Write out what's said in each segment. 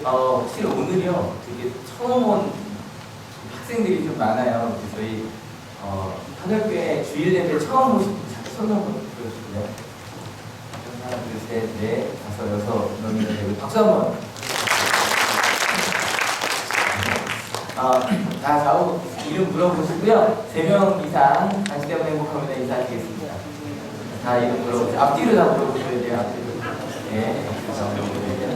사실 오늘이요, 되게 처음 온 학생들이 좀 많아요. 저희 한글교회 주일 예배 처음 오신 분 잠깐 손 한번 들어주실래요? 하나, 둘, 셋, 넷, 다섯, 여섯 명이나 되고 박수 한번. 다 좌우 이름 물어보시고요. 3명 이상 당신되면 행복합니다 인사드리겠습니다. 다 이름 물어보세요. 앞뒤로 다 물어보셔야 돼요. 앞뒤로. 네, 앞뒤로 다 물어보셔야 돼요.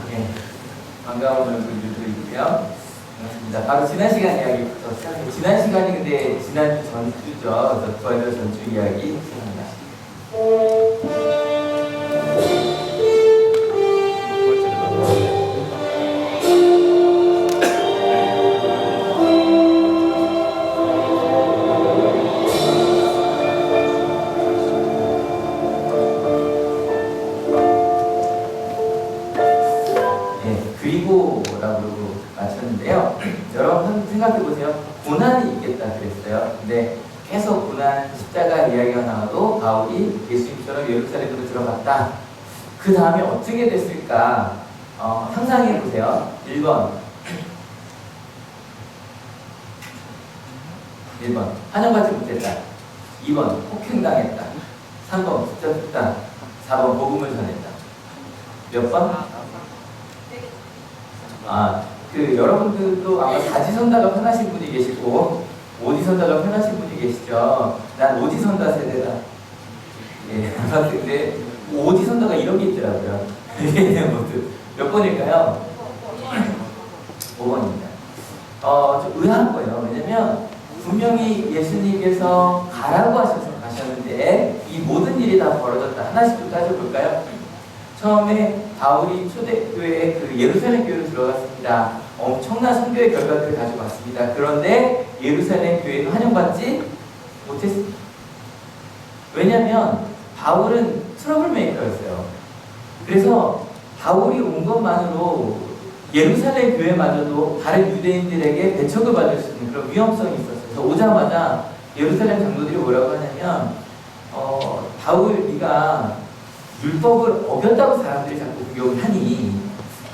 네. 반가운 얼굴들도 있고요. 반갑습니다. 바로 지난 시간 이야기부터 시작해요. 지난 시간이 근데 지난주 전주죠. 그래서 저희들 전주 이야기 시작합니다. 그리고라고 맞췄는데요. 여러분 생각해보세요. 고난이 있겠다 그랬어요. 근데 계속 고난, 십자가 이야기가 나와도 바울이 예수님처럼 예루살렘으로 들어갔다. 그 다음에 어떻게 됐을까? 상상해보세요. 1번 환영받지 못했다. 2번 폭행당했다. 3번 붙잡혔다. 4번 복음을 전했다. 몇 번? 여러분들도 아마 사지선다가 편하신 분이 계시고 오지선다가 편하신 분이 계시죠. 난 오지선다 세대다. 예, 근데 오지선다가 이런 게 있더라고요. 몇 번일까요? 5번입니다. 좀 의아한 거예요. 왜냐면 분명히 예수님께서 가라고 하셔서 가셨는데 이 모든 일이 다 벌어졌다. 하나씩 좀 따져볼까요? 처음에 바울이 초대교회에 예루살렘 교회로 들어갔습니다. 엄청난 선교의 결과들을 가져갔습니다. 그런데 예루살렘 교회는 환영받지 못했습니다. 왜냐하면 바울은 트러블 메이커였어요. 그래서 바울이 온 것만으로 예루살렘 교회마저도 다른 유대인들에게 배척을 받을 수 있는 그런 위험성이 있었어요. 그래서 오자마자 예루살렘 장로들이 뭐라고 하냐면 바울 네가 율법을 어겼다고 사람들이 자꾸 공격을 하니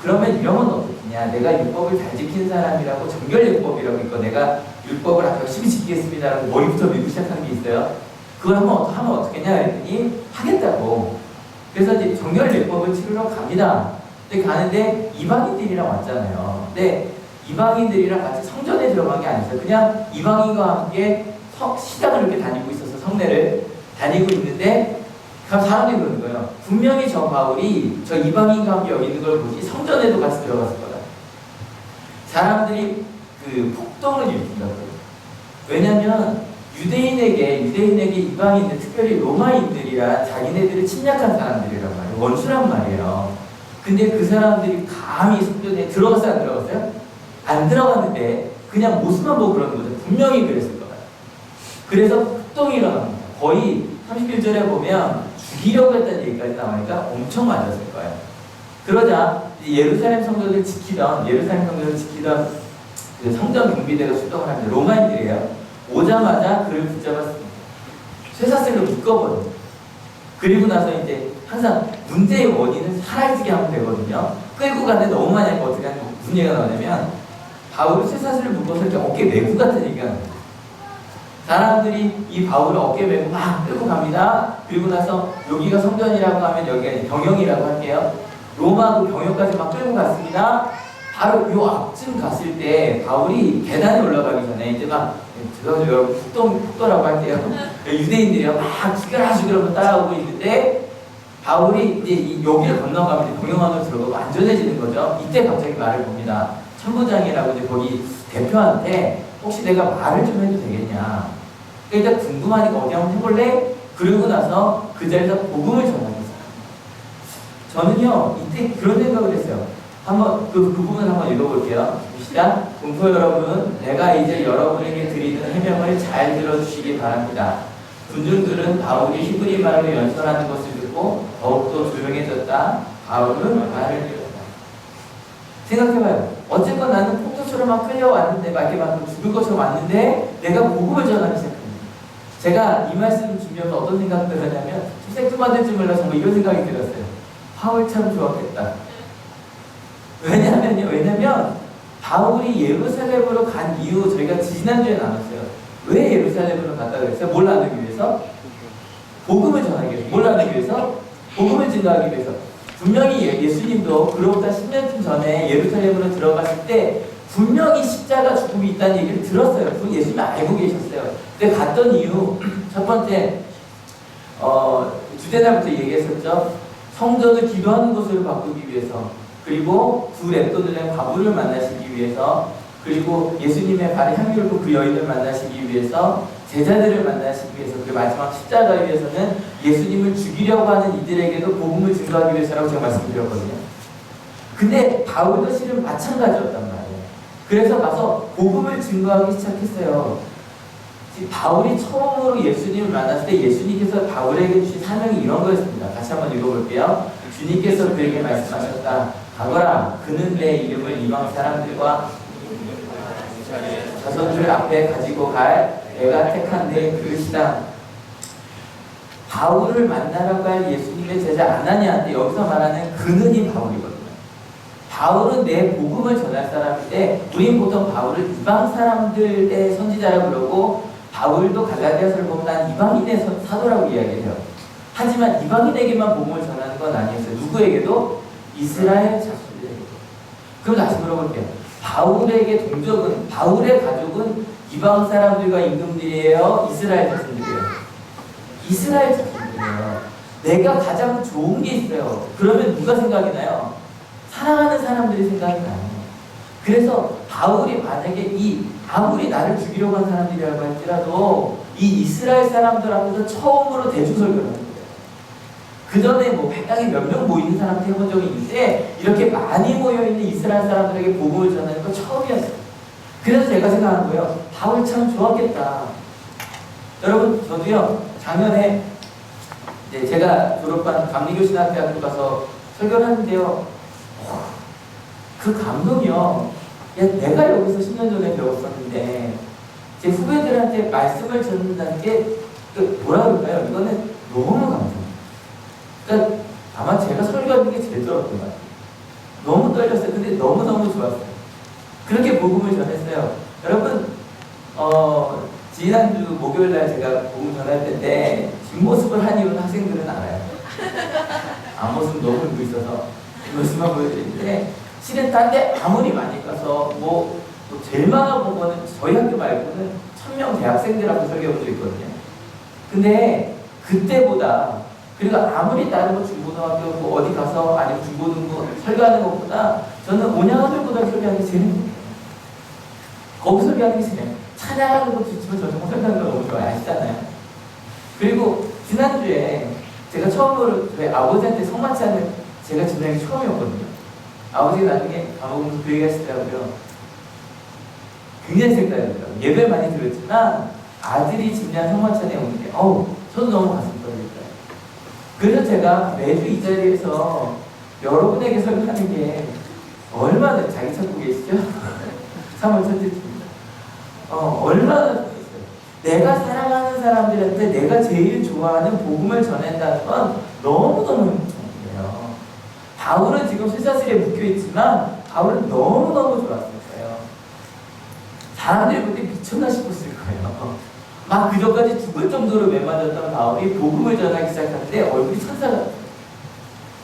그러면 이러면 어떻겠냐. 내가 율법을 잘 지킨 사람이라고 정결예법이라고 있고 내가 율법을 아주 열심히 지키겠습니다라고 머리부터 밀고 시작하는 게 있어요. 그걸 하면 어떻겠냐 했더니 하겠다고. 그래서 이제 정결예법을 치르러 갑니다. 근데 가는데 이방인들이랑 왔잖아요. 근데 이방인들이랑 같이 성전에 들어간 게 아니었어요. 그냥 이방인과 함께 시장을 이렇게 다니고 있어서 성례를 다니고 있는데 그럼 사람들이 그러는 거예요. 분명히 저 바울이 저 이방인과 함께 여기 있는 걸 보지 성전에도 같이 들어갔을 거다. 사람들이 폭동을 일으킨다고요. 왜냐하면 유대인에게 이방인들, 특별히 로마인들이라 자기네들을 침략한 사람들이란 말이에요. 원수란 말이에요. 근데 그 사람들이 감히 성전에 들어갔어요? 안 들어갔어요? 안 들어갔는데 그냥 모습만 보고 그러는 거죠. 분명히 그랬을 거다. 그래서 폭동이 일어납니다. 거의 31절에 보면 죽이려고 했다는 얘기까지 나오니까 엄청 맞았을 거예요. 그러자 예루살렘 성전을 지키던 그 성전 경비대가 출동을 합니다. 로마인들이에요. 오자마자 그를 붙잡았습니다. 쇠사슬로 묶어버립니다. 그리고 나서 이제 항상 문제의 원인은 사라지게 하면 되거든요. 끌고 가는데 너무 많이 하니까 어떻게 하면 무슨 얘기가 나오냐면 바울을 쇠사슬을 묶어서 이렇게 어깨 메고 같은 얘기가 나옵니다. 사람들이 이 바울을 어깨 메고 막 끌고 갑니다. 그리고 나서 여기가 성전이라고 하면 여기가 병영이라고 할게요. 로마 그 병영까지 막 끌고 갔습니다. 바로 요 앞쯤 갔을 때 바울이 계단에 올라가기 전에 이제 막 죄송해요 여러분 폭도라고 할게요. 유대인들이 막 죽여라 따라오고 있는데 바울이 이제 여기를 건너가면 병영 안으로 들어가고 안전해지는 거죠. 이때 갑자기 말을 봅니다. 천부장이라고 이제 거기 대표한테 혹시 내가 말을 좀 해도 되겠냐. 일단 궁금하니까 어디 한번 해볼래? 그러고 나서 그 자리에서 복음을 전하겠어요. 저는요 이때 그런 생각을 했어요. 한번 그 부분을 한번 읽어볼게요. 시작. 공포 여러분, 내가 이제 여러분에게 드리는 해명을 잘 들어주시기 바랍니다. 군중들은 바울이 히브리 말로 연설하는 것을 듣고 더욱더 조용해졌다. 바울은 말을 잃었다. 생각해봐요. 어쨌건 나는 폭도처럼 막 끌려왔는데 막 이렇게 막 죽을 것처럼 왔는데 내가 복음을 전하기 시작합니다. 제가 이 말씀을 준비하면서 어떤 생각을 하냐면 생뚱맞을지 몰라 정말 이런 생각이 들었어요. 바울 참 좋았겠다. 왜냐면 바울이 예루살렘으로 간 이유 저희가 지난주에 나눴어요. 왜 예루살렘으로 갔다 그랬어요? 뭘 나누기 위해서? 복음을 전하기 위해서. 뭘 나누기 위해서? 복음을 증거하기 위해서. 분명히 예수님도 그로부터 10년쯤 전에 예루살렘으로 들어갔을 때 분명히 십자가 죽음이 있다는 얘기를 들었어요. 예수님이 알고 계셨어요. 근데 갔던 이유 첫 번째 주제날부터 얘기했었죠. 성전을 기도하는 곳으로 바꾸기 위해서, 그리고 두 랩돈들의 과부를 만나시기 위해서, 그리고 예수님의 발에 향기를 부은 그 여인을 만나시기 위해서, 제자들을 만나시기 위해서, 그리고 마지막 십자가에 위해서는 예수님을 죽이려고 하는 이들에게도 복음을 증거하기 위해서라고 제가 말씀드렸거든요. 근데 바울도 실은 마찬가지였단 말이에요. 그래서 가서 복음을 증거하기 시작했어요. 바울이 처음으로 예수님을 만났을 때 예수님께서 바울에게 주신 사명이 이런 거였습니다. 같이 한번 읽어볼게요. 주님께서 그에게 말씀하셨다. 가거라. 그는 내 이름을 이방 사람들과 자손들 앞에 가지고 갈 내가 택한 내 그릇이다. 바울을 만나러 갈 예수님의 제자 아나니아한테 여기서 말하는 그는이 바울이거든요. 바울은 내 복음을 전할 사람인데 우린 보통 바울을 이방 사람들의 선지자라고 그러고, 바울도 갈라디아서를 보면 난 이방인의 사도라고 이야기해요. 하지만 이방인에게만 복음을 전하는 건 아니었어요. 누구에게도? 이스라엘 자손들에게. 그럼 다시 물어볼게요. 바울에게 동족은, 바울의 가족은 이방 사람들과 임금들이에요? 이스라엘 자손들이에요? 이스라엘 자손들이에요. 내가 가장 좋은 게 있어요. 그러면 누가 생각이 나요? 사랑하는 사람들이 생각이 나요. 그래서 바울이 만약에 아무리 나를 죽이려고 한 사람들이라고 할지라도 이 이스라엘 사람들 앞에서 처음으로 대주설교를 하는 거예요. 그 전에 뭐 백당에 몇 명 모이는 사람한테 해본 적이 있는데 이렇게 많이 모여있는 이스라엘 사람들에게 복음을 전하는 건 처음이었어요. 그래서 제가 생각한 거예요. 바울 참 좋았겠다. 여러분, 저도요, 작년에 제가 졸업한 감리교신학대학교 가서 설교를 하는데요. 그 감동이요. 내가 여기서 10년 전에 배웠었는데 제 후배들한테 말씀을 전한다는 게 뭐라 그럴까요? 이거는 너무 감사해요. 그러니까 아마 제가 설교하는 게 제일 떨었던 것 같아요. 너무 떨렸어요. 근데 너무너무 좋았어요. 그렇게 복음을 전했어요. 여러분, 지난주 목요일날 제가 복음 전할 때인데 뒷모습을 한 이유는 학생들은 알아요. 앞모습 너무 울고 있어서 뒷모습만 보여드리는데, 실은 딴 데 아무리 많이 가서 뭐 제일 많아 본 거는 저희 학교 말고는 1000명 대학생들하고 설교해 본 적 있거든요. 근데 그때보다, 그리고 아무리 다른 거 중고등학교 뭐 어디 가서 아니면 중고등부 설교하는 것보다 저는 온양아들보다 설교하는 게 제일 행복해요. 거기 설교하는 게 제일 행복해요. 찬양하는 것도 좋지만 저 정말 설교하는 거 너무 좋아요. 아시잖아요. 그리고 지난주에 제가 처음으로 저희 아버지한테 성만치 않는 제가 진행이 처음이었거든요. 아버지가 나중에 가보면서 그 얘기 하시더라고요. 굉장히 색다르더라고요. 예배를 많이 들었지만 아들이 집례한 성만찬에 오는 게 저도 너무 가슴 떨리더라고요. 그래서 제가 매주 이 자리에서 여러분에게 설교하는 게 얼마나, 자기 찾고 계시죠? 3월 첫째 주입니다. 얼마나 좋겠어요. 내가 사랑하는 사람들한테 내가 제일 좋아하는 복음을 전한다는 건 너무너무 행복해요. 바울은 지금 쇠사슬에 묶여있지만 바울은 너무너무 좋았었어요. 사람들이 그때 미쳤나 싶었을 거예요. 막 그전까지 죽을 정도로 매맞았던 바울이 복음을 전하기 시작하는데 얼굴이 천사 같아요.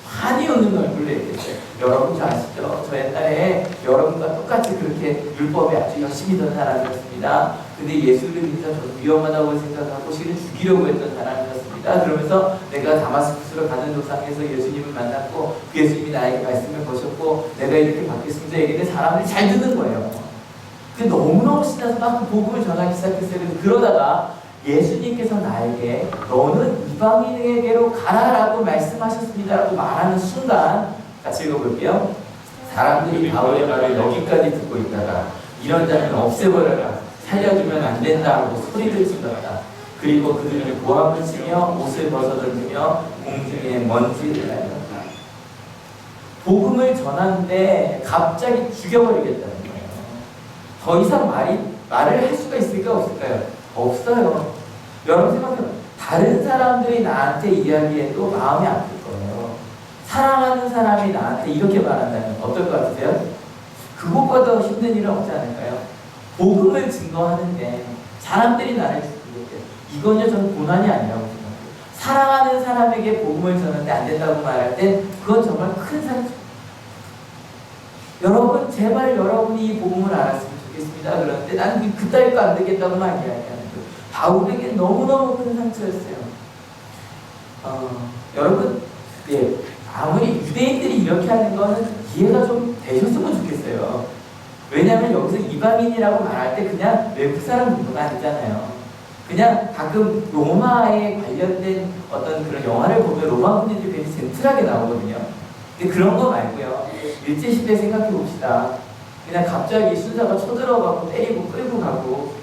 환히 웃는 얼굴로 얘기했어요. 여러분 잘 아시죠? 저 옛날에 여러분과 똑같이 그렇게 율법에 아주 열심히 던 사람이었습니다. 근데 예수를 믿어 저도 위험하다고 생각하고 실은 죽이려고 했던 사람이었습니다. 그러면서 내가 다마스쿠스로 가는 도상에서 예수님을 만났고 그 예수님이 나에게 말씀을 거셨고 내가 이렇게 바뀌었습니다. 얘기는 사람들이 잘 듣는 거예요. 근데 너무너무 신나서 막 복음을 전하기 시작했어요. 그러다가 예수님께서 나에게 너는 이방인에게로 가라라고 말씀하셨습니다라고 말하는 순간, 같이 읽어볼게요. 사람들이 바울의 말을 여기까지 듣고 있다가 이런 자는 없애버려라, 살려주면 안 된다고 소리를 질렀다. 그리고 그들을 고함을 치며 옷을 벗어던지며 공중에 먼지를 날렸다. 복음을 전하는데 갑자기 죽여버리겠다는 거예요. 더 이상 말을 할 수가 있을까 없을까요? 없어요. 여러분 생각해요. 다른 사람들이 나한테 이야기해도 마음이 아플 거예요. 사랑하는 사람이 나한테 이렇게 말한다면 어떨 것 같으세요? 그것보다 더 힘든 일은 없지 않을까요? 복음을 증거하는데 사람들이 나를 죽이게 돼. 이건요, 저는 고난이 아니라고 생각해요. 사랑하는 사람에게 복음을 전하는데 안 된다고 말할 때 그건 정말 큰 상처. 여러분, 제발 여러분이 이 복음을 알았으면 좋겠습니다. 그런데 나는 그따위 거 안 되겠다고만 이야기하는 거예요. 바울에게 너무너무 큰 상처였어요. 여러분, 예, 아무리 유대인들이 이렇게 하는 거는 이해가 좀 되셨으면 좋겠어요. 왜냐하면 여기서 이방인이라고 말할 때 그냥 외국 사람 정도가 아니잖아요. 그냥 가끔 로마에 관련된 어떤 그런 영화를 보면 로마 분들이 굉장히 젠틀하게 나오거든요. 근데 그런 거 말고요. 일제시대 생각해 봅시다. 그냥 갑자기 순사가 쳐들어가고 때리고 끌고 가고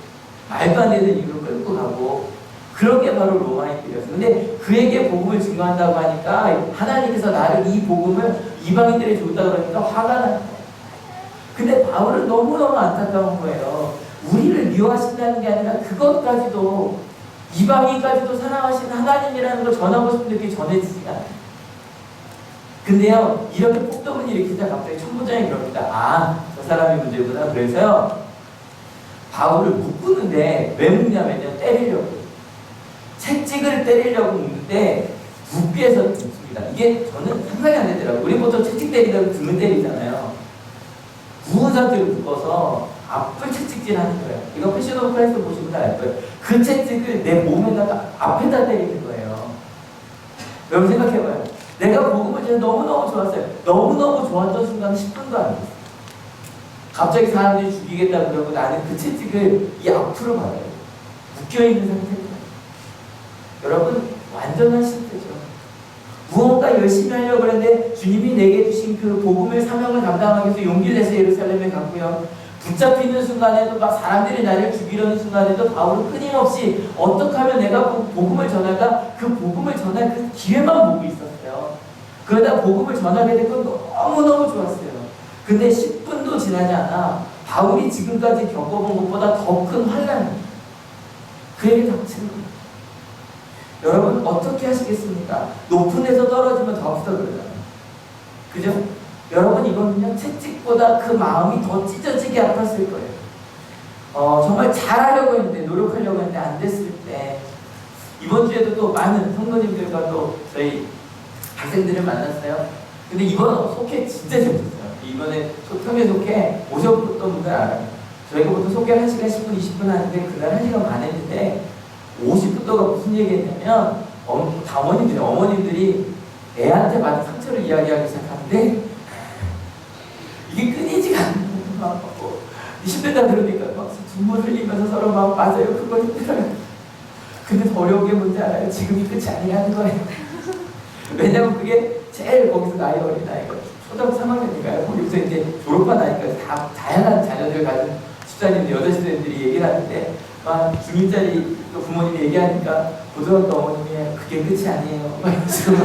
말도 안 되는 이유로 끌고 가고 그런 게 바로 로마인들이었어요. 근데 그에게 복음을 증거한다고 하니까 하나님께서 나를 이 복음을 이방인들이 줬다 그러니까 화가 나는 거예요. 근데 바울은 너무너무 안타까운 거예요. 우리를 미워하신다는 게 아니라 그것까지도 이방인까지도 사랑하시는 하나님이라는 걸 전하고 싶은데 그게 전해지지가 않아요. 근데요, 이렇게 폭동을 일으키자 갑자기 천부장이 그럽니다. 저 사람이 문제구나. 그래서요, 바울을 묶는데 왜 묶냐면요, 때리려고. 채찍을 때리려고 묶는데 부피에서 묶습니다. 이게 저는 상상이 안 되더라고요. 우리 보통 채찍 때리다가 등을 때리잖아요. 부은 상태로 묶어서 앞을 채찍질 하는 거예요. 이거 패션 오브 크라이스트 보시면 알 거예요. 그 채찍을 내 몸에다가 앞에다 때리는 거예요. 여러분 생각해봐요. 내가 복음을 진짜 너무너무 좋았어요. 너무너무 좋았던 순간 10분도 안 됐어요. 갑자기 사람들이 죽이겠다 그러고 나는 그 채찍을 이 앞으로 받아요. 묶여있는 상태입니다. 여러분, 완전한 실패죠. 무언가 열심히 하려고 그랬는데 주님이 내게 주신 그 복음을 사명을 감당하기 위해서 용기를 내서 예루살렘에 갔고요. 붙잡히는 순간에도 막 사람들이 나를 죽이려는 순간에도 바울은 끊임없이 어떻게 하면 내가 복음을 전할까? 그 복음을 전할 그 기회만 보고 있었어요. 그러다 복음을 전하게 된 건 너무너무 좋았어요. 근데 10분도 지나지 않아 바울이 지금까지 겪어본 것보다 더 큰 환란이 그에게 닥치는 거예요. 여러분 어떻게 하시겠습니까? 높은 데서 떨어지면 더 아프다 그러잖아요. 그죠? 여러분 이거는요 채찍보다 그 마음이 더 찢어지게 아팠을 거예요. 정말 잘하려고 했는데 노력하려고 했는데 안 됐을 때 이번 주에도 또 많은 성도님들과 또 저희 학생들을 만났어요. 근데 이번 속회 진짜 재밌었어요. 이번에 평일 속회 오셨던 분들 알아요. 저희가 보통 속회를 1시간 10분 20분 하는데 그날 1시간 반 했는데 50분도가 무슨 얘기했냐면 어머님들이 애한테 받은 상처를 이야기하기 시작하는데 이게 끊이지가 않는 거 20대 다 들으니까 막 눈물 흘리면서 서로 막 맞아요. 그거 힘들어요. 근데 더 어려운 게 뭔지 알아요? 지금이 끝이 아니라는 거예요. 왜냐면 그게 제일 거기서 나이 어린 아이가 초등학교 3학년이니까요. 거기서 이제 졸업한 아이까지 다 다양한 자녀들 가진 집사님들, 여자 집사님들이 얘기를 하는데 막 중일자리 부모님이 얘기하니까 고등학교 어머님이 그게 끝이 아니에요. 막 지금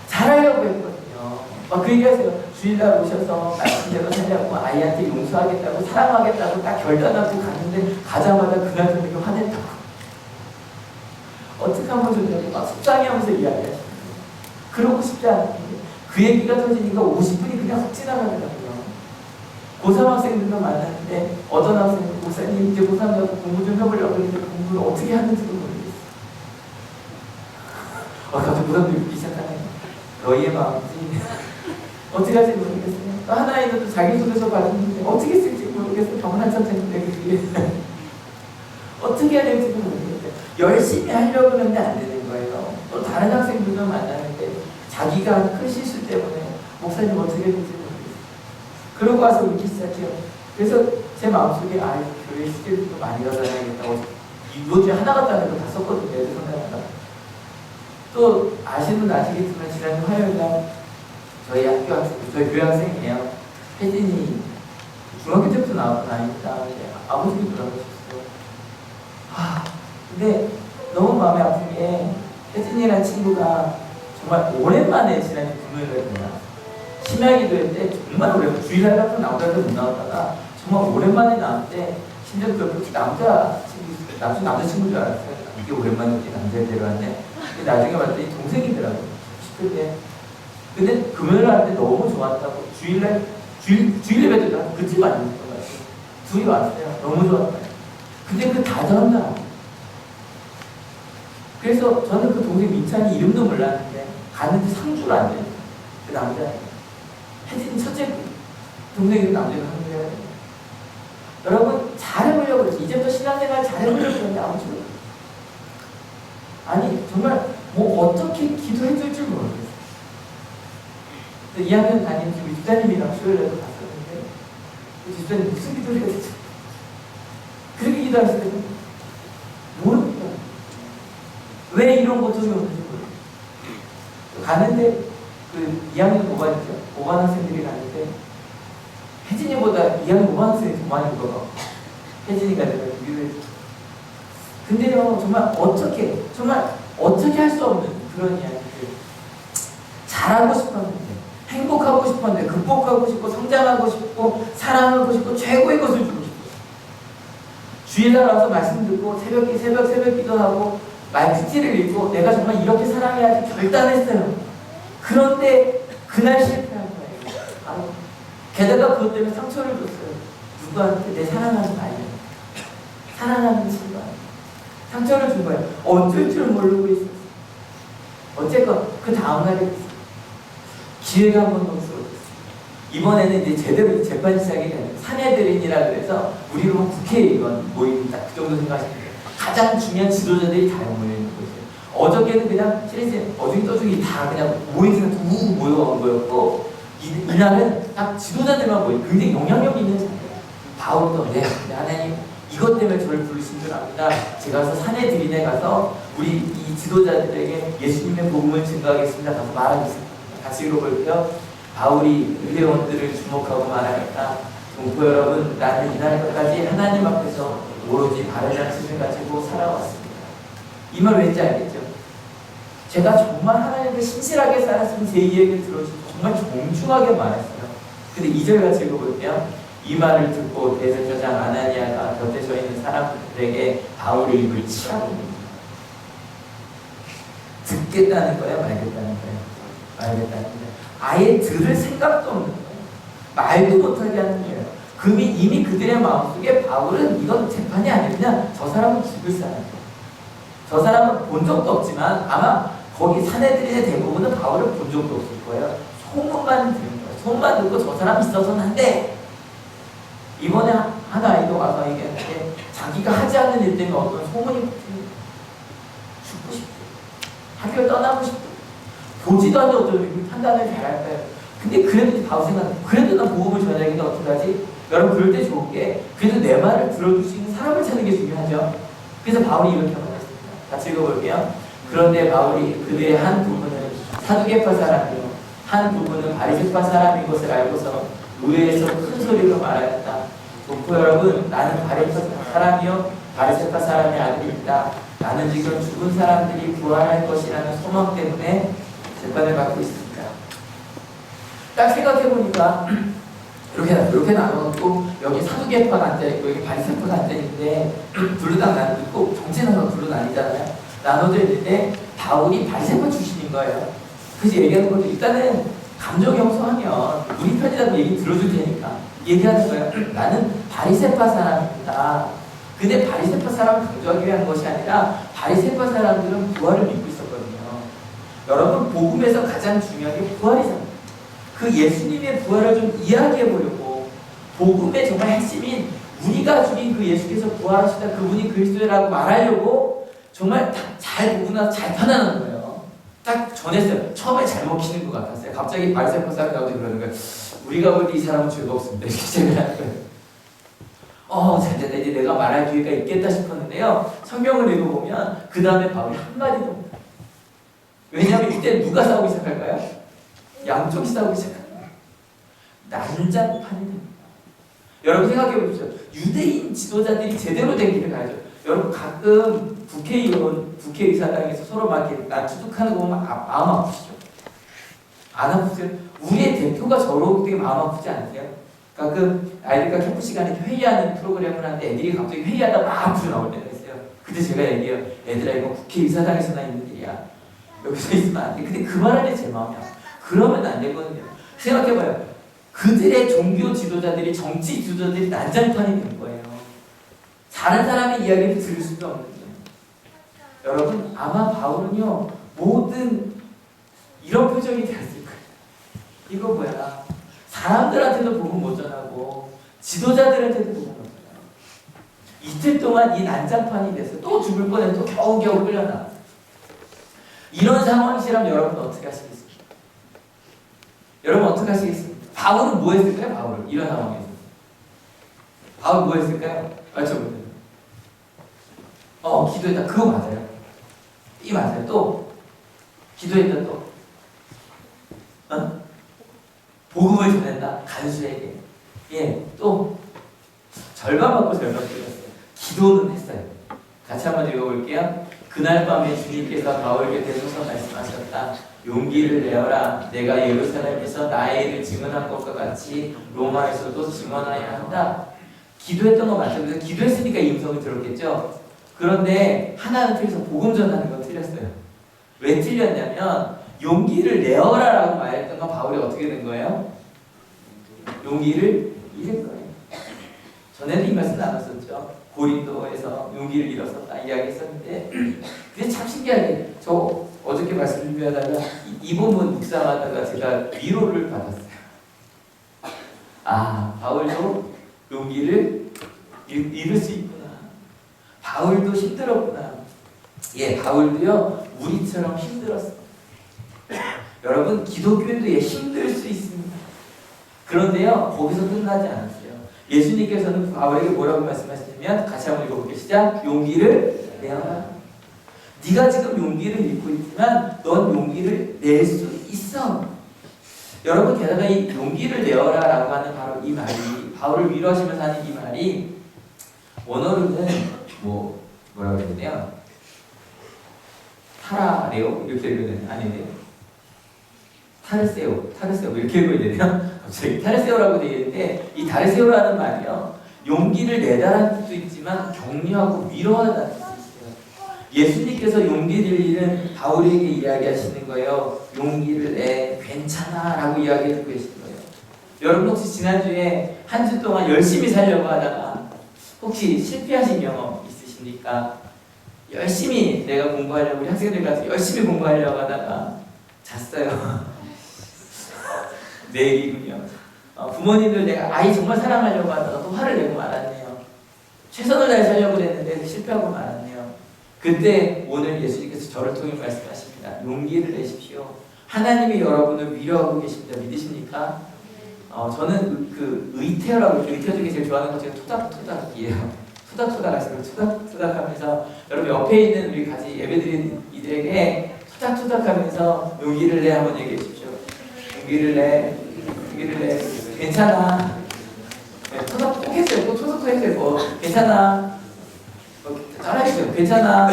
잘하려고 했거든요. 막 그 얘기하세요. 주일날 오셔서 말씀대로 살려고 아이한테 용서하겠다고 사랑하겠다고 딱 결단하고 갔는데 가자마자 그날 저녁에 화냈다고. 어떻게 하면 좋냐고 막 속상해하면서 이야기하시는 거예요. 그러고 싶지 않은데 그 얘기가 터지니까 50분이 그냥 훅 지나가더라고요. 고3 학생들도 만났는데 어떤 학생은 목사님 이제 고3 가고 공부 좀 해보려고 했는데 공부를 어떻게 하는지도 모르겠어요. 갑자기 고3도 읽기 시작하네. 너희의 마음이지. 어떻게 할지 모르겠어요. 또 하나이는 또 자기소개서 받았는데 어떻게 쓸지 모르겠어요. 병원한 천천인데 그게 어떻게 해야 될지도 모르겠어요. 열심히 하려고 하는데 안 되는 거예요. 또 다른 학생들도 만나는데 자기가 큰 실수 때문에 목사님 어떻게 될지 모르겠어요. 그러고 와서 울기 시작해요. 그래서 제 마음속에 교회 스케줄도 많이 가다녀야겠다고 이번 주에 하나 갔다 하는 거 다 썼거든요. 애들 생각하다가 또 아시겠지만 지난 화요일날 저희 저희 교회 학생이에요. 혜진이 중학교 때부터 나왔던 아이입니다. 아버지도 돌아가셨어요. 근데 너무 마음이 아픈 게 혜진이라는 친구가 정말 오랜만에 지난주 금요일에 심야기도회 때 정말 오랜만에 주일날 같은 나오다가 못 나왔다가 정말 오랜만에 나왔는데 심지어 그 남자 친구 나중에 남자친구인 줄 알았어요. 이게 오랜만에 우리 남자애 데려왔네. 근데 나중에 봤더니 동생이더라고요. 10대. 근데 금요일 날 때 너무 좋았다고. 주일 예배도 그집 아니었던 것 같아요. 둘이 왔어요. 너무 좋았다. 근데 그 다전날. 그래서 저는 그 동생 민찬이 이름도 몰랐는데 갔는데 상주를 앉아요. 그 남자. 혜진이 첫째 동생이 남자가 상주해야 돼요. 여러분 잘해보려고 그랬지. 이제부터 신앙생활 잘해보려고 했는데 아무튼 아니 정말 뭐 어떻게 기도해줄 줄 모르겠어요. 2학년 다니는 우리 집사님이랑 수요일에도 갔었는데 그 집사님 무슨 기도를 해야 되지? 그렇게 기도하실 때는 모릅니다. 왜 이런 고통이 오는지 모르겠어요. 가는데 그 2학년 5반이죠. 5반 학생들이 가는데 혜진이보다 2학년 5반 학생이 더 많이 울어가. 혜진이가 내가 위로해 줘. 근데요 정말 어떻게 할 수 없는 그런 이야기들. 잘하고 싶었는데 행복하고 싶었는데 극복하고 싶고 성장하고 싶고 사랑하고 싶고 최고의 것을 주고 싶었어요. 주일날 와서 말씀 듣고 새벽 기도하고 말티지를 읽고 내가 정말 이렇게 사랑해야지 결단했어요. 그런데 그날 실패한 거예요. 게다가 그것 때문에 상처를 줬어요. 누구한테? 내 사랑하는 아이한테. 사랑하는 친구한테. 상처를 준 거예요. 어쩔 줄 모르고 있었어요. 어쨌건 그 다음날에 기회가 한 번 더 주어졌어요. 이번에는 이제 제대로 재판 시작이 돼요. 사내들인이라 그래서 우리로 국회의원 모임 딱 그 정도 생각하시면 돼요. 가장 중요한 지도자들이 다 모여있는 곳이에요. 어저께는 그냥 실제 어중이 떠중이 다 그냥 모임에서 우 모여온 거였고 이날은 딱 지도자들만 모여 굉장히 영향력 있는 자리예요. 바울도 네 하나님 이것 때문에 저를 부르신 줄 압니다. 제가 가서 사내들인에 가서 우리 이 지도자들에게 예수님의 복음을 증거하겠습니다. 가서 말하겠습니다. 같이 읽어볼게요. 바울이 의대원들을 주목하고 말하겠다. 동포 여러분, 나는 이날까지 하나님 앞에서 오로지 바르는 뜻을 가지고 살아왔습니다. 이 말 왠지 알겠죠? 제가 정말 하나님께 신실하게 살았으면 제 이야기를 들어주고 정말 정중하게 말했어요. 근데 2절 같이 읽어볼게요. 이 말을 듣고 대제사장 아나니아가 곁에 서 있는 사람들에게 바울의 입을 치라고 합니다. 듣겠다는 거예요? 말겠다는 거예요? 말겠다는 거예요. 아예 들을 생각도 없는 거예요. 말도 못하게 하는 거예요. 이미 그들의 마음속에 바울은 이건 재판이 아니라 저 사람은 죽을 사람이에요. 저 사람은 본 적도 없지만 아마 거기 사내들의 대부분은 바울을 본 적도 없을 거예요. 소문만 들은 거예요. 소문만 듣고 저 사람 있어서는 안 돼. 이번에 한 아이도 와서 얘기하는데 자기가 하지 않는 일 때문에 어떤 소문이 죽고 싶고 학교를 떠나고 싶고 보지도 않는 어떤 판단을 잘할까요? 근데 그래도 바울 생각해. 그래도 난 복음을 전하기는 어떡하지? 여러분 그럴 때 좋은 게 그래도 내 말을 들어주시는 사람을 찾는 게 중요하죠. 그래서 바울이 이렇게 말했습니다. 같이 읽어볼게요. 그런데 바울이 그들의 한 부분은 사두개파 사람이요 한 부분은 바리새파 사람인 것을 알고서 의회에서 큰 소리로 말하였다. 동포 여러분, 나는 바리새파 사람이요 바리새파 사람의 아들입니다. 나는 지금 죽은 사람들이 부활할 것이라는 소망 때문에 재판을 받고 있습니다. 딱 생각해보니까 이렇게 나눠놓고 여기 사두개파가 앉아있고 여기 바리새파가 앉아있는데 둘로 딱 나누고 정체는 둘로 나뉘잖아요. 나눠져 있는데 바울이 바리새파 출신인 거예요. 그래서 얘기하는 것도 일단은 감정 형성하면 우리 편이라도 얘기 들어줄 테니까 얘기하는 거예요. 나는 바리새파 사람입니다. 근데 바리새파 사람을 강조하기 위한 것이 아니라 바리새파 사람들은 부활을 믿고 있었거든요. 여러분 복음에서 가장 중요한 게 부활이잖아요. 그 예수님의 부활을 좀 이야기해 보려고 복음의 정말 핵심인 우리가 죽인 그 예수께서 부활하시다 그분이 그리스도라고 말하려고 정말 잘 보고 나서 잘 편안한 거예요. 딱 전했어요. 처음에 잘 먹히는 것 같았어요. 갑자기 바리새파 사람이 나오더니 그러는 거예요. 우리가 볼 때 이 사람은 죄가 없습니다. 이렇게 시작을 하는 거예요. 잘 됐다. 이제 내가 말할 기회가 있겠다 싶었는데요. 성경을 읽어보면 그 다음에 바울이 한마디도 없어요. 왜냐하면 이때 누가 싸우기 시작할까요? 양쪽이 싸우기 시작합니다. 난장판이 됩니다. 여러분 생각해 보십시오. 유대인 지도자들이 제대로 된 길을 가야죠. 여러분 가끔 국회의사당에서 서로 막 이렇게 난투둑하는 거 보면 마음 아프시죠? 안 아프세요? 우리의 대표가 저러고 되게 마음 아프지 않으세요? 가끔 아이들과 캠프 시간에 회의하는 프로그램을 하는데 애들이 갑자기 회의하다 막 앞으로 나올 때가 있어요. 그때 제가 얘기해요. 얘들아 이거 국회의사당에서나 있는 일이야. 여기서 있으면 안 돼. 근데 그 말할 때 제 마음이야. 그러면 안 되거든요. 생각해봐요. 그들의 종교 지도자들이 정치 지도자들이 난장판이 된 거예요. 다른 사람의 이야기를 들을 수도 없는 거예요. 여러분 아마 바울은요 모든 이런 표정이 되었을 거예요. 이거 뭐야? 사람들한테도 복음 못 전하고 지도자들한테도 복음 못 전하고 이틀 동안 이 난장판이 돼서 또 죽을 뻔해서 또 겨우겨우 끌려나. 이런 상황이시라면 여러분 어떻게 하시겠습니까? 여러분 어떻게 하시겠습니까? 바울은 뭐 했을까요? 바울은 이런 상황에서 바울 뭐 했을까요? 맞춰보세요. 기도했다. 그거 맞아요. 이 맞아요. 또 기도했다. 또 복음을 전했다. 간수에게. 예, 또 절반 받고 절반 드렸어요. 기도는 했어요. 같이 한번 읽어볼게요. 그날 밤에 주님께서 바울에게 대해서 말씀하셨다. 용기를 내어라. 내가 예루살렘에서 나의 일을 증언한 것과 같이 로마에서도 증언하여야 한다. 기도했던 거 맞죠? 그래서 기도했으니까 이 음성을 들었겠죠. 그런데 하나는 틀려서 복음 전하는 건 틀렸어요. 왜 틀렸냐면 용기를 내어라라고 말했던 건 바울이 어떻게 된 거예요? 용기를 잃은 거예요. 전에도 이 말씀 나눴었죠. 고린도에서 용기를 잃었었다 이야기했었는데 근데 참 신기하게 저 어저께 말씀 준비하다가 이 부분 묵상하다가 제가 위로를 받았어요. 아, 바울도 용기를 잃을 수 있구나. 바울도 힘들었구나. 예, 바울도요 우리처럼 힘들었어. 여러분 기독교인도 힘들 수 있습니다. 그런데요 거기서 끝나지 않았어요. 예수님께서는 바울에게 뭐라고 말씀하시냐면 같이 한번 읽어볼게요. 시작. 용기를 내어라. 네가 지금 용기를 잃고 있지만 넌 용기를 낼 수 있어. 여러분 게다가 이 용기를 내어라라고 하는 바로 이 말이 바울을 위로하시면서 하는 이 말이 원어로는 뭐라고 해야 되나요? 타라레오 이렇게 읽어야 되나? 아니네. 타르세오 이렇게 읽어야 되나? 갑자기 타르세오라고 되어 있는데 이 타르세오라는 말이요 용기를 내다라는 뜻도 있지만 격려하고 위로하다는 뜻이 있어요. 예수님께서 용기를 잃은 바울에게 이야기하시는 거예요. 용기를 내, 괜찮아 라고 이야기해주고 계시는 거예요. 여러분 혹시 지난주에 한 주 동안 열심히 살려고 하다가 혹시 실패하신 경험 있으십니까? 열심히 내가 공부하려고 우리 학생들 같이 열심히 공부하려고 하다가 잤어요. 내 얘기군요. 부모님들 내가 아이 정말 사랑하려고 하다가 또 화를 내고 말았네요. 최선을 다해 살려고 했는데 실패하고 말았네요. 그때 오늘 예수님께서 저를 통해 말씀하십니다. 용기를 내십시오. 하나님이 여러분을 위로하고 계십니다. 믿으십니까? 저는 그 의태어라고 의태어 중에 제일 좋아하는 것 중에 토닥토닥이에요. 토닥토닥 하시고 토닥토닥 하면서 여러분 옆에 있는 우리 같이 예배드리는 이들에게 토닥토닥 하면서 용기를 내 한번 얘기해 주십시오. 용기를 내, 괜찮아. 네, 토닥 꼭 했어요. 또 토닥토닥 했어요. 괜찮아. 잘하시죠. 괜찮아.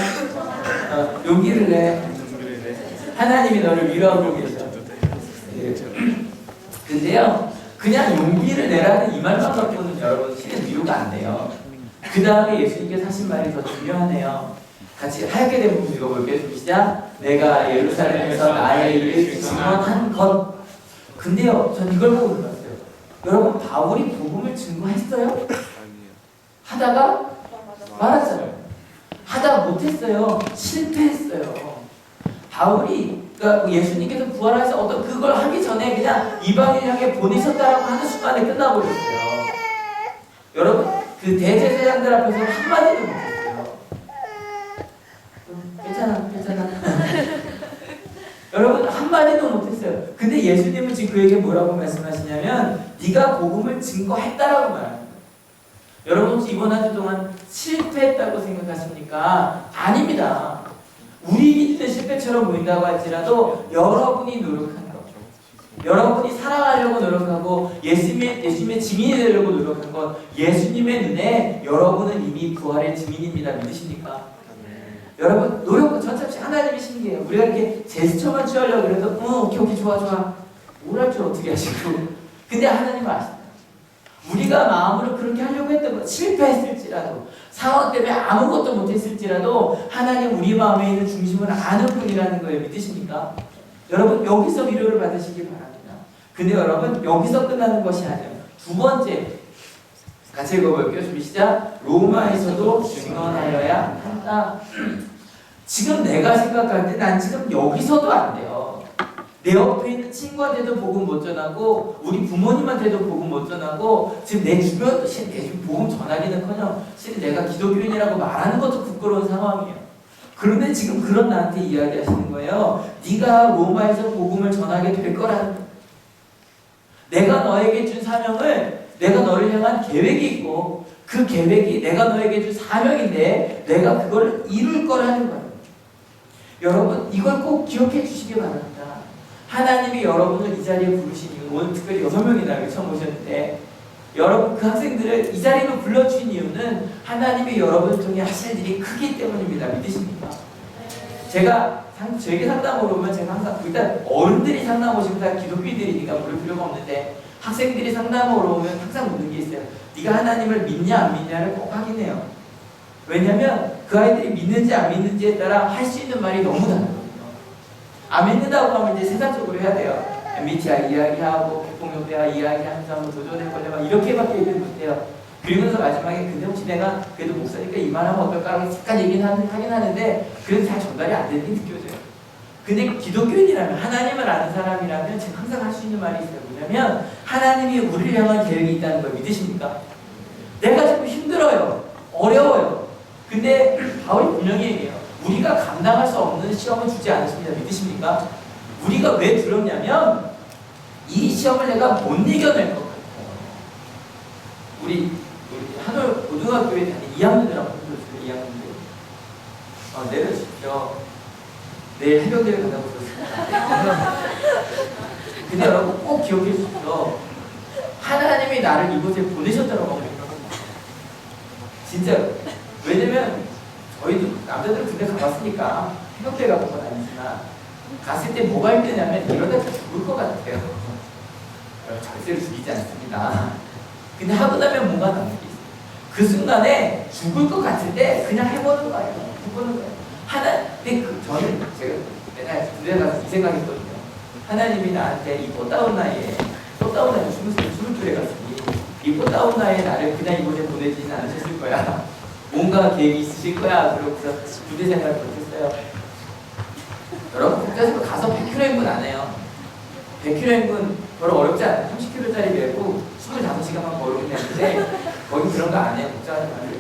용기를 내. 하나님이 너를 위로하고 계셔. 네. 근데요, 그냥 용기를 내라는 이 말만 갖고는 여러분 실은 위로가 안 돼요. 그 다음에 예수님께서 하신 말이 더 중요하네요. 같이 하얗게 된 부분 읽어볼게요. 시작. 내가 예루살렘에서 나의 일을 증언한 것. 근데요, 전 이걸 보고 놀랐어요. 여러분, 바울이 복음을 증거했어요? 하다가 말았잖아요. 하다 못했어요. 실패했어요. 바울이 그러니까 예수님께서 부활하셔서 어떤 그걸 하기 전에 그냥 이방인 향해 보내셨다라고 하는 순간에 끝나버렸어요. 여러분, 그 대제사장들 앞에서 한마디도 못했어요. 괜찮아. 여러분 한마디도 못했어요. 근데 예수님은 지금 그에게 뭐라고 말씀하시냐면 네가 복음을 증거했다라고 말합니다. 여러분 혹시 이번 한 주 동안 실패했다고 생각하십니까? 아닙니다. 우리 믿는 실패처럼 보인다고 할지라도 여러분이 노력한 것, 여러분이 사랑하려고 노력하고 예수님의 증인이 되려고 노력한 것, 예수님의 눈에 여러분은 이미 부활의 증인입니다. 믿으십니까? 여러분 노력 전참시 하나님이 신기해요. 우리가 이렇게 제스처만 취하려고 그래도 오케이 좋아 뭘 할 줄 어떻게 하시고 근데 하나님은 아시나요? 우리가 마음으로 그렇게 하려고 했던 것, 실패했을지라도, 상황 때문에 아무것도 못했을지라도 하나님 우리 마음에 있는 중심을 아는 분이라는 거예요. 믿으십니까? 여러분 여기서 위로를 받으시기 바랍니다. 근데 여러분 여기서 끝나는 것이 아니에요. 두 번째 같이 읽어볼게요. 준비 시작. 로마에서도 증언하여야 한다. 지금 내가 생각할 때 난 지금 여기서도 안 돼요. 내 옆에 있는 친구한테도 복음 못 전하고 우리 부모님한테도 복음 못 전하고 지금 내 주변도 지금 복음 전하기는커녕 실은 내가 기독교인이라고 말하는 것도 부끄러운 상황이에요. 그런데 지금 그런 나한테 이야기하시는 거예요. 네가 로마에서 복음을 전하게 될 거라는 거예요. 내가 너에게 준 사명을, 내가 너를 향한 계획이 있고 그 계획이 내가 너에게 준 사명인데 내가 그걸 이룰 거라는 거예요. 여러분 이걸 꼭 기억해 주시기 바랍니다. 하나님이 여러분을 이 자리에 부르신 이유, 오늘 특별히 6명이나 여기 처음 오셨는데 여러분 그 학생들을 이 자리로 불러주신 이유는 하나님이 여러분을 통해 하실 일이 크기 때문입니다. 믿으십니까? 제가 저에게 상담으로 오면 제가 항상 일단 어른들이 상담 오시면 다 기독교인들이니까 물을 필요가 없는데 학생들이 상담으로 오면 항상 묻는 게 있어요. 네가 하나님을 믿냐 안 믿냐를 꼭 확인해요. 왜냐하면 그 아이들이 믿는지 안 믿는지에 따라 할 수 있는 말이 너무 다르거든요. 안 믿는다고 하면 이제 세상적으로 해야 돼요. MBTI 이야기하고 개통교대와 이야기하면서 한번 도전해보려 막 이렇게밖에 얘기를 못해요. 그러면서 마지막에 근데 혹시 내가 그래도 목사니까 이 말하면 어떨까 잠깐 얘기는 하긴 하는데 그래도 잘 전달이 안 되는 게 느껴져요. 근데 기독교인이라면 하나님을 아는 사람이라면 제가 항상 할 수 있는 말이 있어요. 뭐냐면 하나님이 우리를 향한 계획이 있다는 걸 믿으십니까? 내가 지금 힘들어요. 어려워요. 근데 바울이 분명히 얘기해요. 우리가 감당할 수 없는 시험을 주지 않으십니다. 믿으십니까? 우리가 왜 두렵냐면 이 시험을 내가 못 이겨낼 것 같아요. 우리 한올 고등학교에 다니는 2학년들 한번 들어주세요. 2학년들 내려주십시오. 내일 해병대를 간다고 들었습니다. 근데 여러분 꼭 기억해 주십시오. 하나님이 나를 이곳에 보내셨다고 합니다. 진짜로. 왜냐면 저희도 남자들은 군대 가봤으니까 해병대 가본 건 아니지만 갔을 때 뭐가 힘드냐면 이러다 죽을 것 같아요. 절대로 죽이지 않습니다. 근데 하고 나면 뭔가 남는 게 있어요. 그 순간에 죽을 것 같을 때 그냥 해보는 거예요. 해보는 거예요. 근데 저는 제가 맨날 군대 가서 이 생각했거든요. 하나님이 나한테 이 꽃다운 나이에 22에 갔으니 이 꽃다운 나이에 나를 그냥 이곳에 보내지는 않으셨을 거야. 뭔가 계획이 있으실 거야. 그러고서 군대 생활을 못했어요. 여러분 국가에서 가서 100km 행군 안 해요. 100km 행군 별로 어렵지 않아요. 30km짜리 메고 25시간만 걸으면 되는데 거기 그런 거 안 해요. 걱정하지 마세요.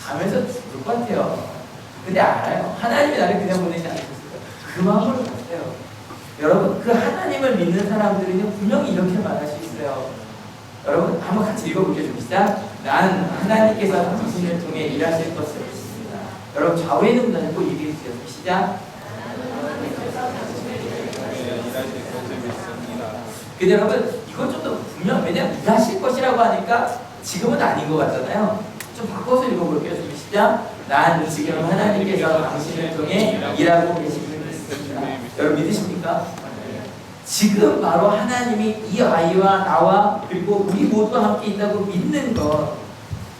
가면서 죽을 것 같아요. 근데 알아요. 하나님이 나를 그냥 보내지 않으셨어요. 그 마음으로 갔어요. 여러분 그 하나님을 믿는 사람들은 분명히 이렇게 말할 수 있어요. 여러분 한번 같이 읽어볼게요. 좀 시작. 난 하나님께서 당신을 통해 일하실 것을 믿습니다. 여러분 좌우에 있는 분들은 꼭 얘기해 주세요. 시작. 근데 여러분 이건 좀 더 분명, 왜냐면 일하실 것이라고 하니까 지금은 아닌 것 같잖아요. 좀 바꿔서 읽어볼게요. 좀 시작. 난 지금 하나님께서 당신을 통해 일하고 계심을 믿습니다. 여러분 믿으십니까? 지금 바로 하나님이 이 아이와 나와 그리고 우리 모두와 함께 있다고 믿는 것.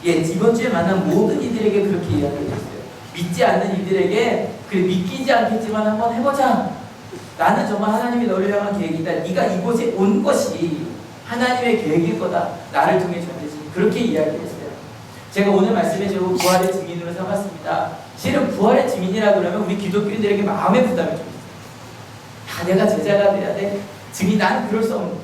이번 주에 만난 모든 이들에게 그렇게 이야기했어요. 믿지 않는 이들에게 그래 믿기지 않겠지만 한번 해보자. 나는 정말 하나님이 너를 향한 계획이 있다. 네가 이곳에 온 것이 하나님의 계획일 거다. 나를 통해 전해진 그렇게 이야기했어요. 제가 오늘 말씀해주고 부활의 증인으로 삼았습니다. 실은 부활의 증인이라 그러면 우리 기독교인들에게 마음의 부담이 좀 있어요. 내가 제자가 돼야 돼. 증인 나는 그럴 수 없는 거예요.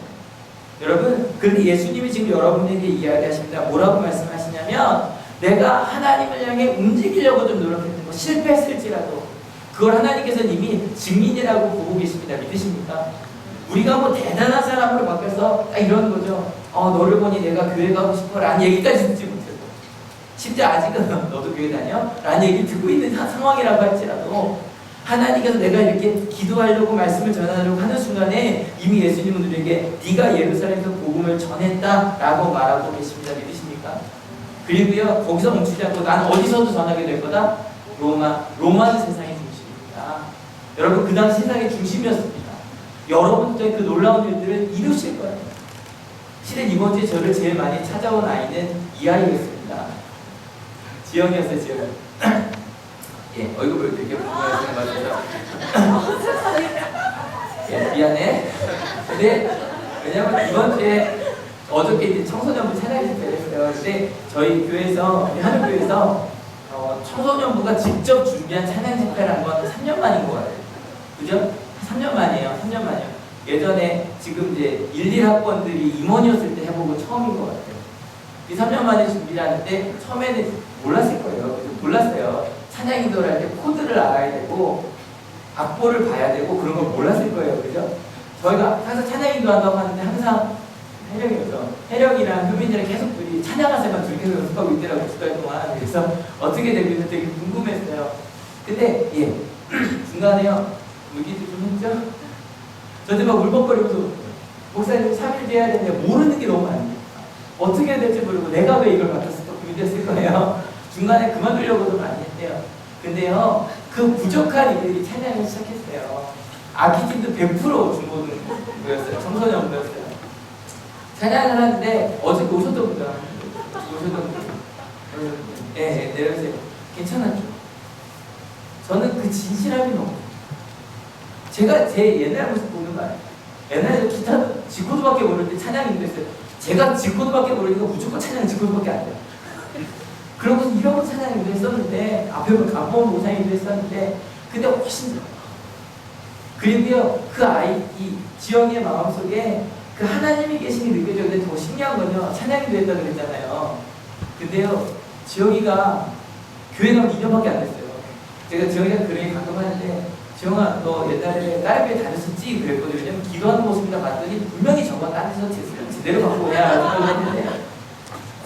여러분 그런데 예수님이 지금 여러분에게 이야기하십니다. 뭐라고 말씀하시냐면 내가 하나님을 향해 움직이려고 좀 노력했던 거 실패했을지라도 그걸 하나님께서는 이미 증인이라고 보고 계십니다. 믿으십니까? 우리가 뭐 대단한 사람으로 바뀌어서 이런 거죠. 너를 보니 내가 교회 가고 싶어 라는 얘기까지 듣지 못해서 심지어 아직은 너도 교회 다녀? 라는 얘기를 듣고 있는 상황이라고 할지라도 하나님께서 내가 이렇게 기도하려고 말씀을 전하려고 하는 순간에 이미 예수님은 우리에게 네가 예루살렘에서 복음을 전했다 라고 말하고 계십니다. 믿으십니까? 그리고요 거기서 멈추지 않고 난 어디서도 전하게 될 거다? 로마는 세상의 중심입니다. 여러분 그 당시 세상의 중심이었습니다. 여러분들의 그 놀라운 일들을 이루실 거예요. 실은 이번 주에 저를 제일 많이 찾아온 아이는 이 아이였습니다. 지영이었어요, 지영. 예, 얼굴 볼 때 이렇게 궁금해하시는 것 같아서. 예, 미안해. 근데, 왜냐면 이번 주에 어저께 이제 청소년부 찬양 집회를 했어요. 근데 저희 교회에서, 하늘교회에서 청소년부가 직접 준비한 찬양 집회라는 건 3년 만인 것 같아요. 그죠? 3년 만이에요. 3년 만이에요. 예전에 지금 이제 1, 1학번들이 임원이었을 때 해보고 처음인 것 같아요. 이 3년 만에 준비를 하는데 처음에는 몰랐을 거예요. 몰랐어요. 찬양 인도를 할 때 코드를 알아야 되고 악보를 봐야 되고 그런 걸 몰랐을 거예요. 그죠? 저희가 항상 찬양 인도한다고 하는데 항상 혜령이었죠. 혜령이랑 효민이랑 계속 둘이 찬양하세만 둘이 계속 연습하고 있더라고요. 2달 동안. 그래서 어떻게 되고 있는지 되게 궁금했어요. 근데 예 중간에요. 물기도 좀 했죠? 저한테 막 울먹거리면서 목사님 3일 뒤에 해야 되는데 모르는 게 너무 많아요. 어떻게 해야 될지 모르고 내가 왜 이걸 맡았을까 고민됐을 거예요. 중간에 그만두려고도 많이 했대요. 근데요 그 부족한 이들이 찬양을 시작했어요. 악기팀도 100% 중고등부였어요. 청소년부였어요. 찬양을 하는데 어저께 오셨던 분들 예, 내려오세요. 괜찮았죠? 저는 그 진실함이 너무 제가 제 옛날 모습 보는 거 아니에요. 옛날에 기타도 지코드밖에 모를 때 찬양이 됐어요. 제가 지코드밖에 모르니까 무조건 찬양은 지코드밖에 안 돼요. 그러고서 이런 찬양이 했었는데 앞에 보면 감범 모상이 했었는데 근데 훨씬 더 그리고요 그 아이 이 지영이의 마음속에 그 하나님이 계심이 느껴졌는데 더 신기한 건요 찬양이 됐다고 그랬잖아요. 근데요 지영이가 교회 나온 2년밖에 안 됐어요. 제가 지영이가 그런 얘기 가끔 하는데 지영아 너 옛날에 다른 교회 다녔었지? 그랬거든요. 왜냐면 기도하는 모습이나 봤더니 분명히 저가 다른 데서 제대로 갖고 오냐 라고 했는데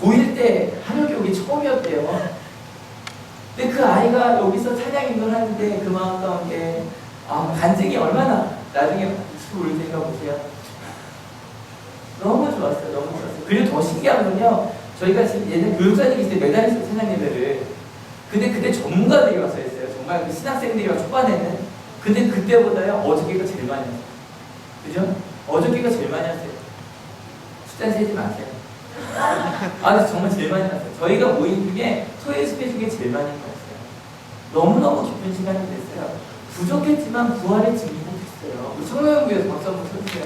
고1 때 한여교육이 처음이었대요. 근데 그 아이가 여기서 찬양 인도를 하는데 그 마음 가운데 간증이 얼마나 나중에 유튜브 올릴 테니까 보세요. 너무 좋았어요. 너무 좋았어요. 그리고 더 신기한 건요 저희가 지금 예전 교육사님 있을 때 매달 했어요. 찬양 예배를. 근데 그때 전문가들이 와서 했어요. 정말 그 신학생들이 와 초반에는. 근데 그때보다요 어저께가 제일 많이 왔어요. 그죠? 어저께가 제일 많이 왔어요. 숫자 세지 마세요. 근데 정말 제일 많이 왔어요. 저희가 모인 중에 토요일 집회 중에 제일 많이 왔어요. 너무너무 깊은 시간이 됐어요. 부족했지만 부활의 증인이 됐어요. 우리 청소년부에서 박수 한번 쳐주세요.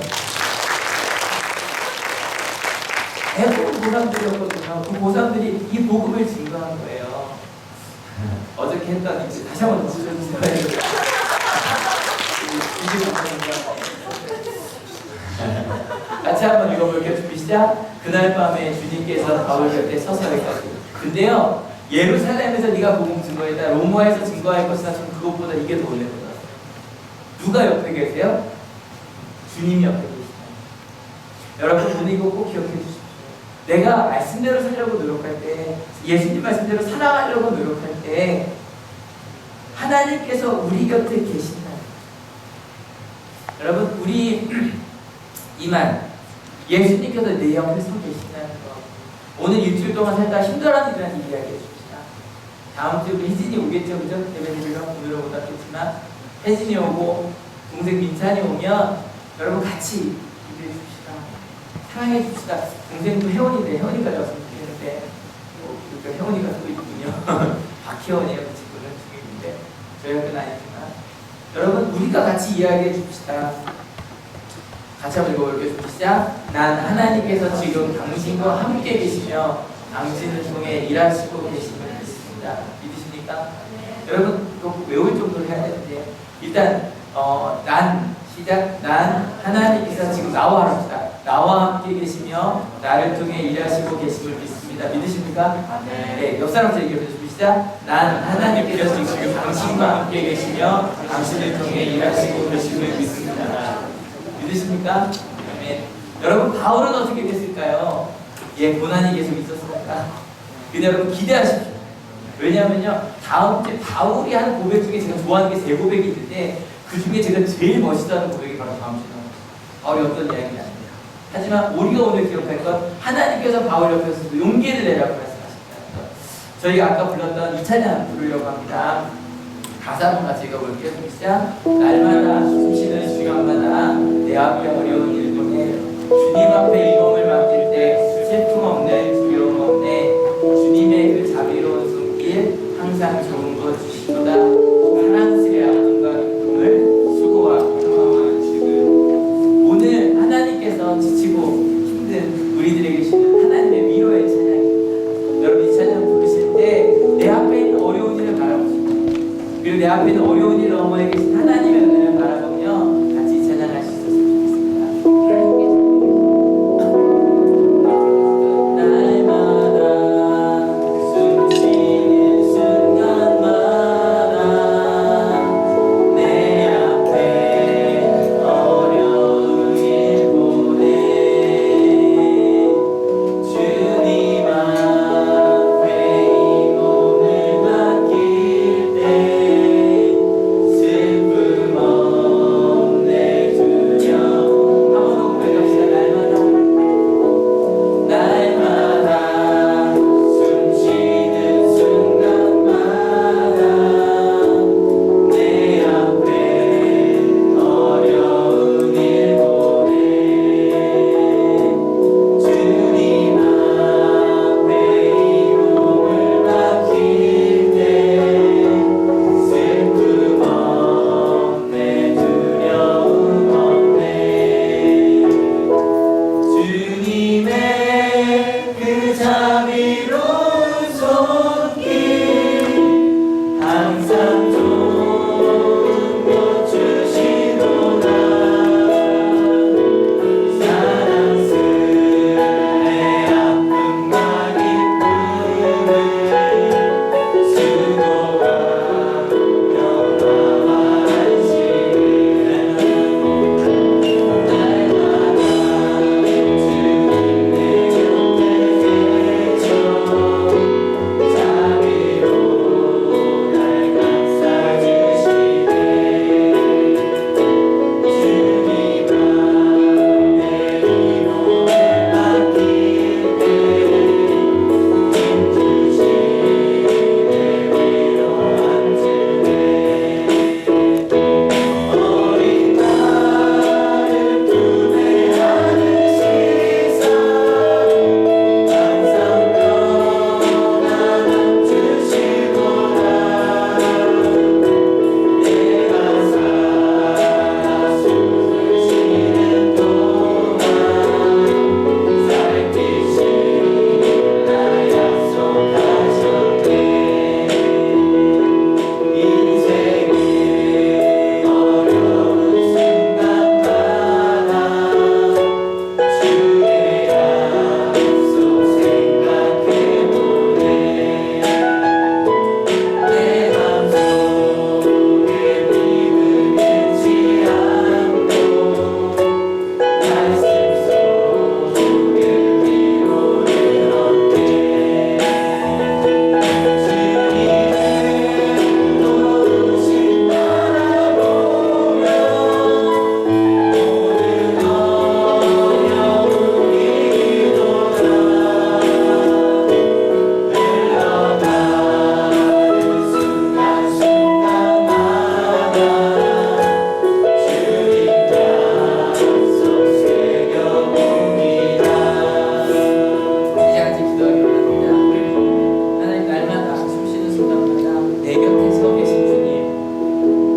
대부분 보상들이었거든요. 그 보상들이 이 복음을 증거한 거예요. 어저께 했던 이제 다시 한번 쳐주세요. 같이 한번 읽어볼게요. 준비 시작. 그날 밤에 주님께서 바울 곁에 서서 이르시되 근데요 예루살렘에서 네가 복음 증거했다 로마에서 증거할 것이나 전 그것보다 이게 더 올려보다. 누가 옆에 계세요? 주님이 옆에 계시다. 여러분 오늘 이거 꼭 기억해 주십시오. 내가 말씀대로 살려고 노력할 때 예수님 말씀대로 살아가려고 노력할 때 하나님께서 우리 곁에 계신다. 여러분 우리 이만 예수님께서 내 옆에 서 계신다는 거 오늘 일주일 동안 살다 힘들어하는 이들한테 이야기해 줍시다. 다음 주에 우리 혜진이 오겠죠, 그죠? 예배드리러 오늘은 못 왔겠지만 혜진이 오고 동생 민찬이 오면 여러분 같이 기도해 줍시다. 사랑해 줍시다. 동생도 혜원인데 혜원이까지 왔으면 좋겠는데 그러니까 혜원이가 또 있군요. 박혜원이에요. 그 친구는 중국인데 저희 학교는 아니지만 여러분 우리가 같이 이야기해 줍시다. 같이 한번 읽어볼게요. 시작. 난 하나님께서 지금 당신과 함께 계시며 당신을 통해 일하시고 계심을 믿습니다. 믿으십니까? 네. 여러분 이거 외울 정도로 해야 되는데 일단 난 시작. 난 하나님께서 지금 나와 합시다. 나와 함께 계시며 나를 통해 일하시고 계심을 믿습니다. 믿으십니까? 네. 옆 사람한테 얘기해 주십시오. 시작. 난 하나님께서 지금 당신과 함께 계시며 당신을 통해 일하시고 계심을 믿습니다. 믿으십니까? 네. 여러분 바울은 어떻게 됐을까요? 고난이 계속 있었습니다. 근데 여러분 기대하십시오. 왜냐하면요 다음 주에 바울이 하는 고백 중에 제가 좋아하는 게 3고백이 있는데 그 중에 제가 제일 멋있다는 고백이 바로 다음 주에 나옵니다. 바울이 어떤 이야기가 아닙니다. 하지만 우리가 오늘 기억할 건 하나님께서 바울 옆에서 용기를 내라고 말씀하셨다는 것. 저희가 아까 불렀던 이 찬양 부르려고 합니다. 가사 한번 같이 읽어볼게요. 시작. 날마다 숨쉬는 시간마다 내 앞에 어려운 일 중에 주님 앞에 이 몸을 맡길 때 앞에 있는 어려운 일 너머에 계신 하나님의 은혜를 바라보며 같이 찬양할 수 있었으면 좋겠습니다.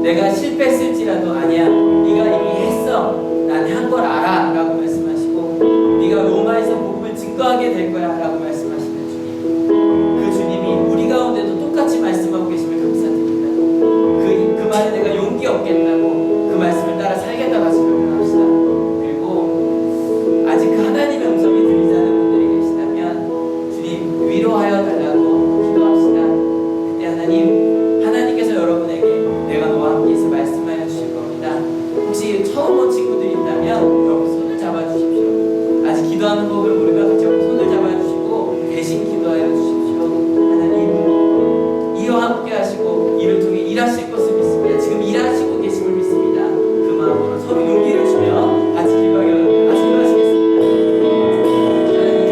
내가 실패했을지라도 아니야, 네가 이미 했어, 난 한 걸 알아 라고 말씀하시고 네가 로마에서 복음을 증거하게 될 거야 라고 말씀하시는 주님, 그 주님이 우리 가운데도 똑같이 말씀하고 계시면 감사드립니다. 그 말에 내가 용기 얻겠다고 그 말씀을 따라 살겠다고 하시면 합시다. 그리고 아직 그 하나님의 음성이 들리지 않는 분들이 계시다면 주님 위로하여 달라고 기도합시다. 그때 하나님께서 여러분에게 내가 너와 함께 있어 말씀하여 주실 겁니다. 혹시 처음 온 친구들이 있다면 여러분 손을 잡아주십시오. 아직 기도하는 법을 모르면 같이 손을 잡아주시고 대신 기도하여 주십시오. 하나님 이와 함께 하시고 이를 통해 일하실 것을 믿습니다. 지금 일하시고 계심을 믿습니다. 그 마음으로 서로 용기를 주며 같이 기도하여 말씀하시겠습니다. 하나님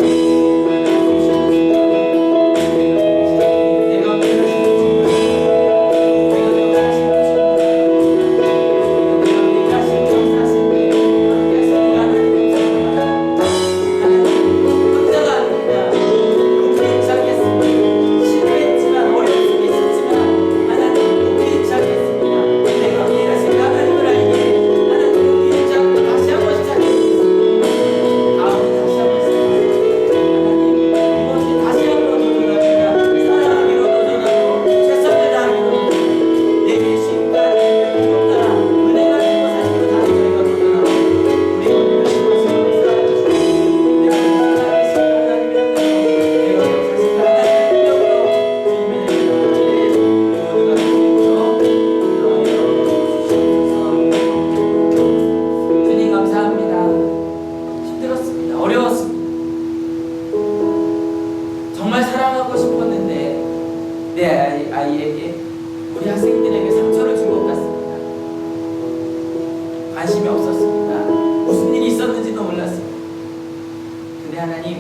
하나님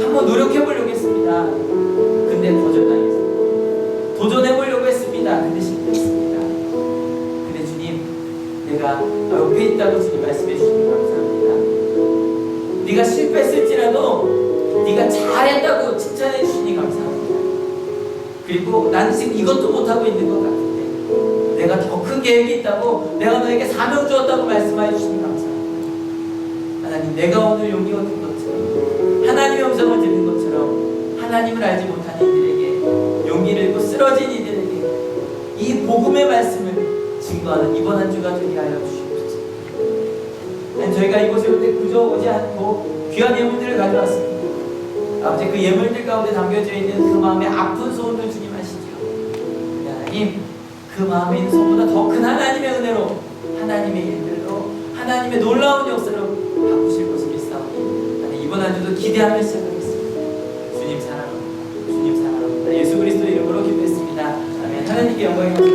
한번 노력해 보려고 했습니다. 근데 거절당했습니다. 도전해 보려고 했습니다. 근데 실패했습니다. 근데 주님, 내가 옆에 있다고 주님 말씀해 주시니 감사합니다. 네가 실패했을지라도 네가 잘했다고 칭찬해 주시니 감사합니다. 그리고 나는 지금 이것도 못하고 있는 것 같은데 내가 더 큰 계획이 있다고, 내가 너에게 사명 주었다고 말씀해 주시니 감사합니다. 하나님, 내가 오늘 용기 얻은 것처럼, 하나님의 음성을 듣는 것처럼, 하나님을 알지 못하는 이들에게, 용기를 잃고 쓰러진 이들에게 이 복음의 말씀을 증거하는 이번 한 주가 되게 하여 주시옵소서. 저희가 이곳에 올 때 그저 오지 않고 귀한 예물들을 가져왔습니다. 아버지, 그 예물들 가운데 담겨져 있는 그 마음의 아픈 소원을 주님 아시죠? 하나님, 그 마음에 있는 소원보다 더 큰 하나님의 은혜로, 하나님의 일들로, 하나님의 놀라운 역사로 바꾸실 것을 믿사오니 하나님, 이번 한 주도 기대하며 시작하겠습니다. 주님 사랑합니다. 주님 사랑합니다. 예수 그리스도 이름으로 기도했습니다. 아멘. 하나님께 영광이